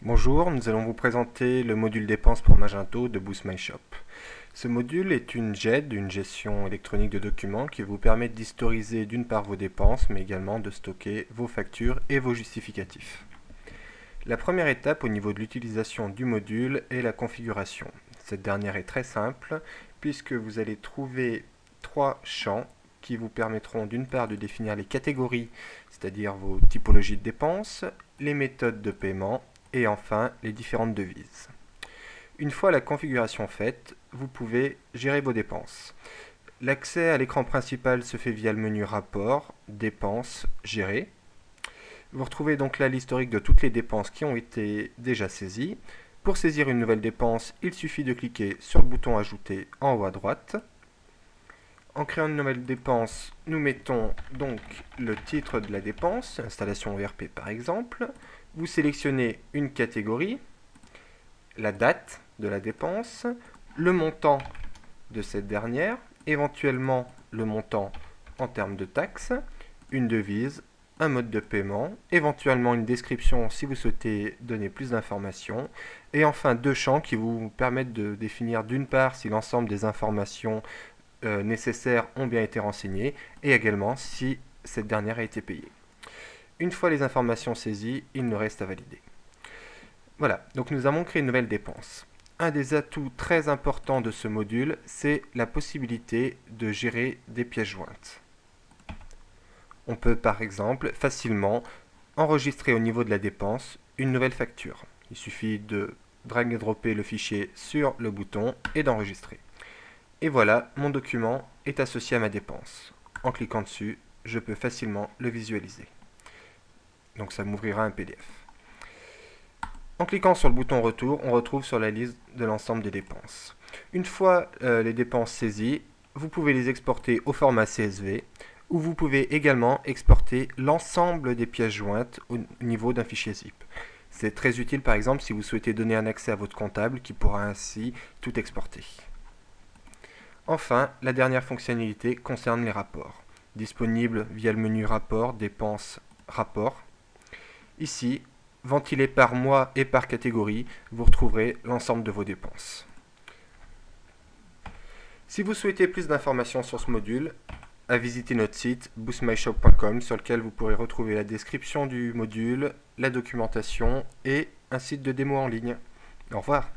Bonjour, nous allons vous présenter le module dépenses pour Magento de Boost My Shop. Ce module est une GED, une gestion électronique de documents, qui vous permet d'historiser d'une part vos dépenses, mais également de stocker vos factures et vos justificatifs. La première étape au niveau de l'utilisation du module est la configuration. Cette dernière est très simple, puisque vous allez trouver trois champs qui vous permettront d'une part de définir les catégories, c'est-à-dire vos typologies de dépenses, les méthodes de paiement et enfin les différentes devises. Une fois la configuration faite, vous pouvez gérer vos dépenses. L'accès à l'écran principal se fait via le menu Rapport, Dépenses, Gérer. Vous retrouvez donc là l'historique de toutes les dépenses qui ont été déjà saisies. Pour saisir une nouvelle dépense, il suffit de cliquer sur le bouton Ajouter en haut à droite. En créant une nouvelle dépense, nous mettons donc le titre de la dépense, installation ERP par exemple. Vous sélectionnez une catégorie, la date de la dépense, le montant de cette dernière, éventuellement le montant en termes de taxes, une devise, un mode de paiement, éventuellement une description si vous souhaitez donner plus d'informations, et enfin deux champs qui vous permettent de définir d'une part si l'ensemble des informations nécessaires ont bien été renseignées, et également si cette dernière a été payée. Une fois les informations saisies, il nous reste à valider. Voilà, donc nous avons créé une nouvelle dépense. Un des atouts très importants de ce module, c'est la possibilité de gérer des pièces jointes. On peut par exemple facilement enregistrer au niveau de la dépense une nouvelle facture. Il suffit de drag et dropper le fichier sur le bouton et d'enregistrer. Et voilà, mon document est associé à ma dépense. En cliquant dessus, je peux facilement le visualiser. Donc ça m'ouvrira un PDF. En cliquant sur le bouton Retour, on retrouve sur la liste de l'ensemble des dépenses. Une fois les dépenses saisies, vous pouvez les exporter au format CSV, ou vous pouvez également exporter l'ensemble des pièces jointes au niveau d'un fichier zip. C'est très utile par exemple si vous souhaitez donner un accès à votre comptable qui pourra ainsi tout exporter. Enfin, la dernière fonctionnalité concerne les rapports. Disponible via le menu Rapport, Dépenses, Rapport. Ici, ventilé par mois et par catégorie, vous retrouverez l'ensemble de vos dépenses. Si vous souhaitez plus d'informations sur ce module, à visiter notre site boostmyshop.com sur lequel vous pourrez retrouver la description du module, la documentation et un site de démo en ligne. Au revoir.